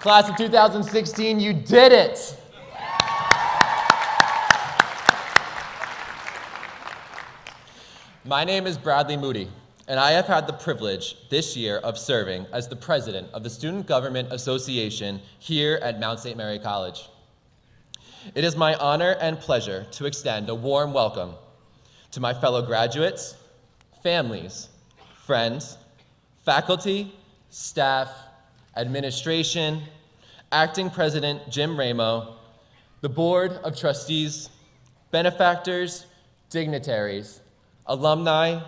Class of 2016, you did it! My name is Bradley Moody, and I have had the privilege this year of serving as the president of the Student Government Association here at Mount St. Mary College. It is my honor and pleasure to extend a warm welcome to my fellow graduates, families, friends, faculty, staff, administration, Acting President Jim Ramo, the Board of Trustees, benefactors, dignitaries, alumni,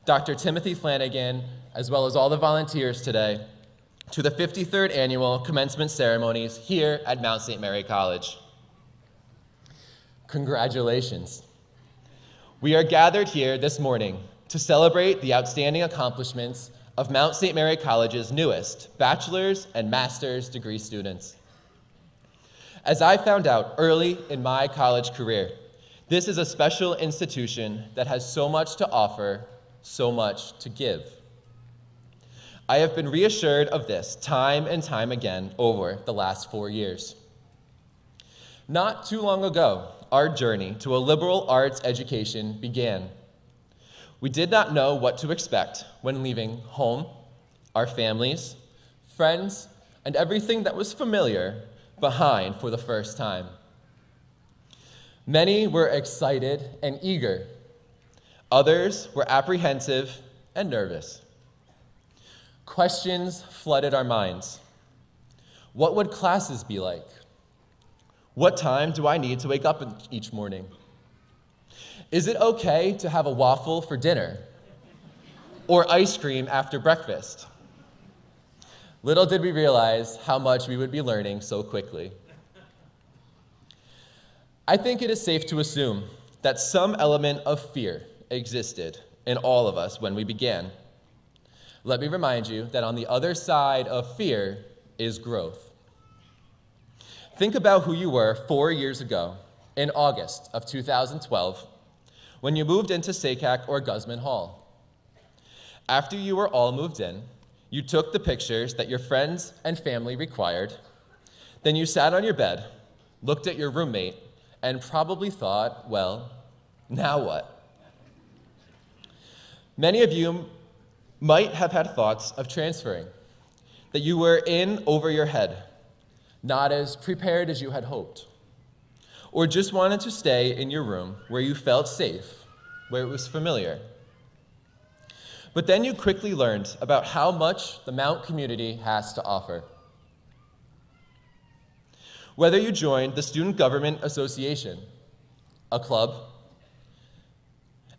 Dr. Timothy Flanagan, as well as all the volunteers today, to the 53rd Annual Commencement Ceremonies here at Mount St. Mary College. Congratulations. We are gathered here this morning to celebrate the outstanding accomplishments of Mount St. Mary College's newest bachelor's and master's degree students. As I found out early in my college career, this is a special institution that has so much to offer, so much to give. I have been reassured of this time and time again over the last 4 years. Not too long ago, our journey to a liberal arts education began. We did not know what to expect when leaving home, our families, friends, and everything that was familiar behind for the first time. Many were excited and eager. Others were apprehensive and nervous. Questions flooded our minds. What would classes be like? What time do I need to wake up each morning? Is it okay to have a waffle for dinner? Or ice cream after breakfast? Little did we realize how much we would be learning so quickly. I think it is safe to assume that some element of fear existed in all of us when we began. Let me remind you that on the other side of fear is growth. Think about who you were 4 years ago in August of 2012 when you moved into SACAC or Guzman Hall. After you were all moved in, you took the pictures that your friends and family required, then you sat on your bed, looked at your roommate, and probably thought, well, now what? Many of you might have had thoughts of transferring, that you were in over your head, not as prepared as you had hoped, or just wanted to stay in your room where you felt safe, where it was familiar. But then you quickly learned about how much the Mount community has to offer. Whether you joined the Student Government Association, a club,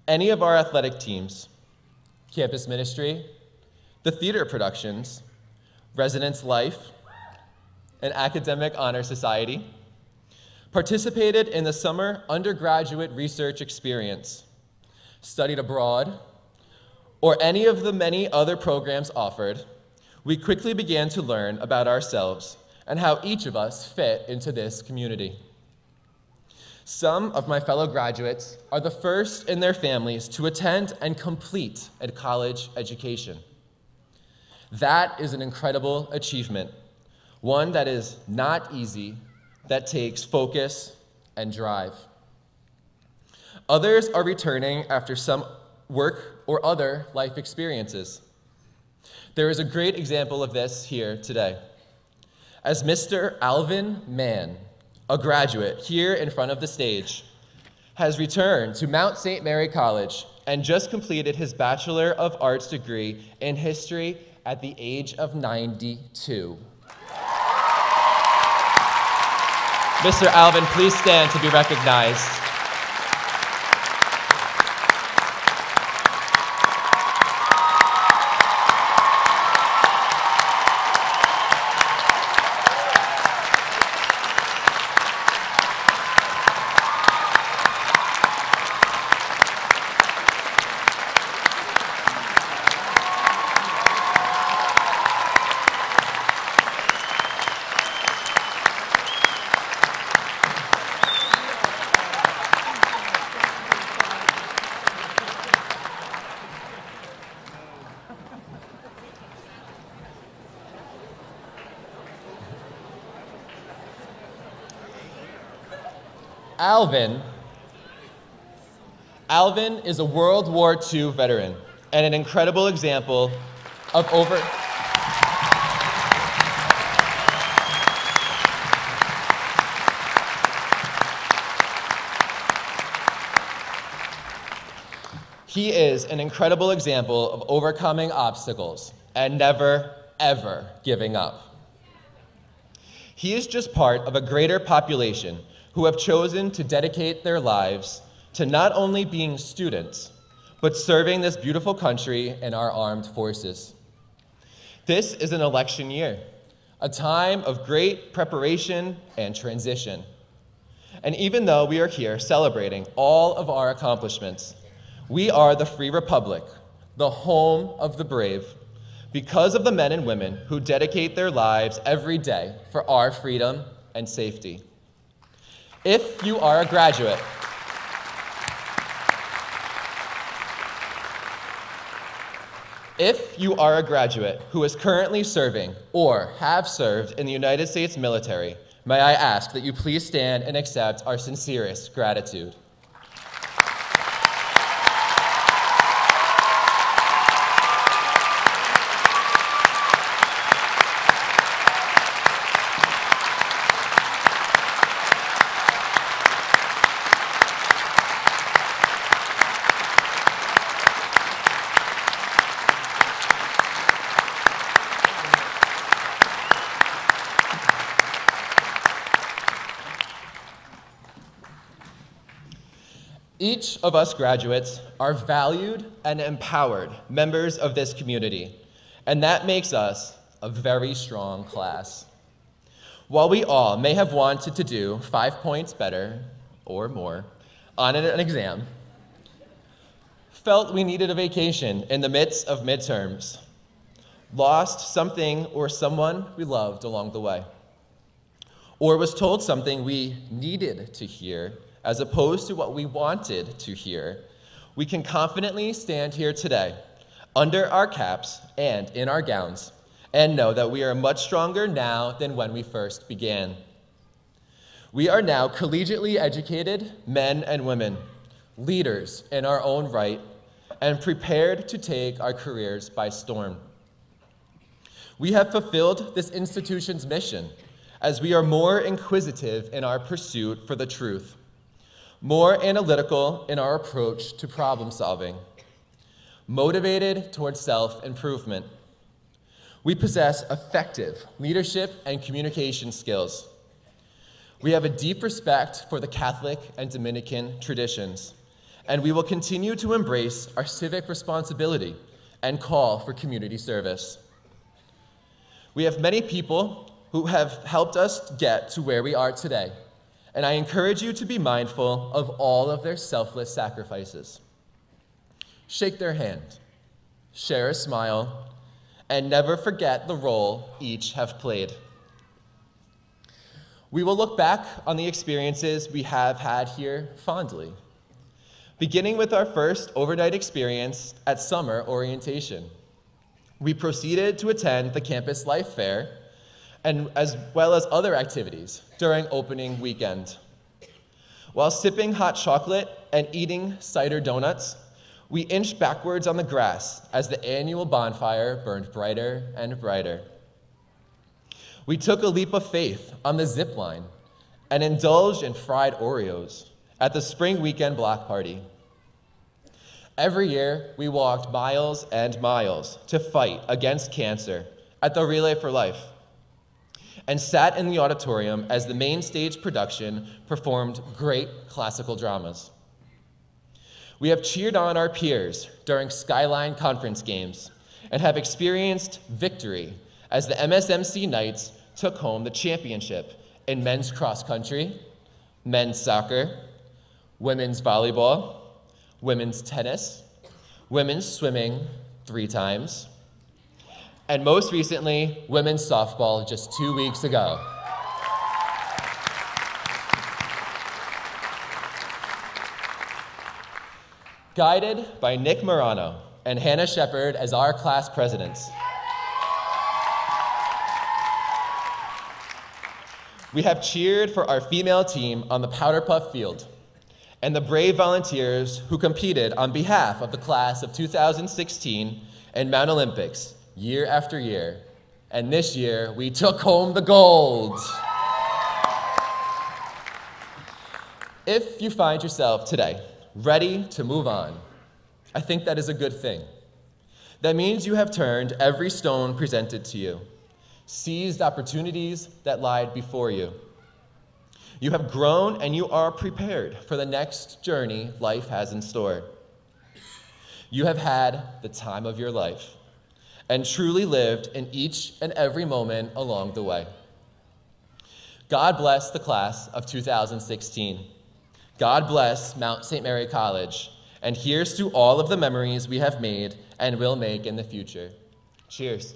any of our athletic teams, campus ministry, the theater productions, residence life, an academic honor society, participated in the summer undergraduate research experience, studied abroad, or any of the many other programs offered, we quickly began to learn about ourselves and how each of us fit into this community. Some of my fellow graduates are the first in their families to attend and complete a college education. That is an incredible achievement, one that is not easy, that takes focus and drive. Others are returning after some work or other life experiences. There is a great example of this here today. As Mr. Alvin Mann, a graduate here in front of the stage, has returned to Mount St. Mary College and just completed his Bachelor of Arts degree in history at the age of 92. Mr. Alvin, please stand to be recognized. Alvin is a World War II veteran and an incredible example of He is an incredible example of overcoming obstacles and never, ever giving up. He is just part of a greater population who have chosen to dedicate their lives to not only being students, but serving this beautiful country and our armed forces. This is an election year, a time of great preparation and transition. And even though we are here celebrating all of our accomplishments, we are the free republic, the home of the brave, because of the men and women who dedicate their lives every day for our freedom and safety. If you are a graduate, who is currently serving or have served in the United States military, may I ask that you please stand and accept our sincerest gratitude. Each of us graduates are valued and empowered members of this community, and that makes us a very strong class. While we all may have wanted to do 5 points better or more on an exam, felt we needed a vacation in the midst of midterms, lost something or someone we loved along the way, or was told something we needed to hear as opposed to what we wanted to hear, we can confidently stand here today, under our caps and in our gowns, and know that we are much stronger now than when we first began. We are now collegiately educated men and women, leaders in our own right, and prepared to take our careers by storm. We have fulfilled this institution's mission as we are more inquisitive in our pursuit for the truth, more analytical in our approach to problem solving, motivated towards self-improvement. We possess effective leadership and communication skills. We have a deep respect for the Catholic and Dominican traditions, and we will continue to embrace our civic responsibility and call for community service. We have many people who have helped us get to where we are today, and I encourage you to be mindful of all of their selfless sacrifices. Shake their hand, share a smile, and never forget the role each have played. We will look back on the experiences we have had here fondly, beginning with our first overnight experience at summer orientation. We proceeded to attend the Campus Life Fair, and as well as other activities during opening weekend. While sipping hot chocolate and eating cider donuts, we inched backwards on the grass as the annual bonfire burned brighter and brighter. We took a leap of faith on the zip line and indulged in fried Oreos at the spring weekend block party. Every year, we walked miles and miles to fight against cancer at the Relay for Life, and sat in the auditorium as the main stage production performed great classical dramas. We have cheered on our peers during Skyline Conference games and have experienced victory as the MSMC Knights took home the championship in men's cross country, men's soccer, women's volleyball, women's tennis, women's swimming 3 times, and most recently, women's softball just 2 weeks ago. Guided by Nick Morano and Hannah Shepard as our class presidents, We have cheered for our female team on the Powder Puff Field and the brave volunteers who competed on behalf of the class of 2016 in Mount Olympics year after year. And this year, we took home the gold. If you find yourself today ready to move on, I think that is a good thing. That means you have turned every stone presented to you, seized opportunities that lied before you. You have grown and you are prepared for the next journey life has in store. You have had the time of your life and truly lived in each and every moment along the way. God bless the class of 2016. God bless Mount St. Mary College, and here's to all of the memories we have made and will make in the future. Cheers.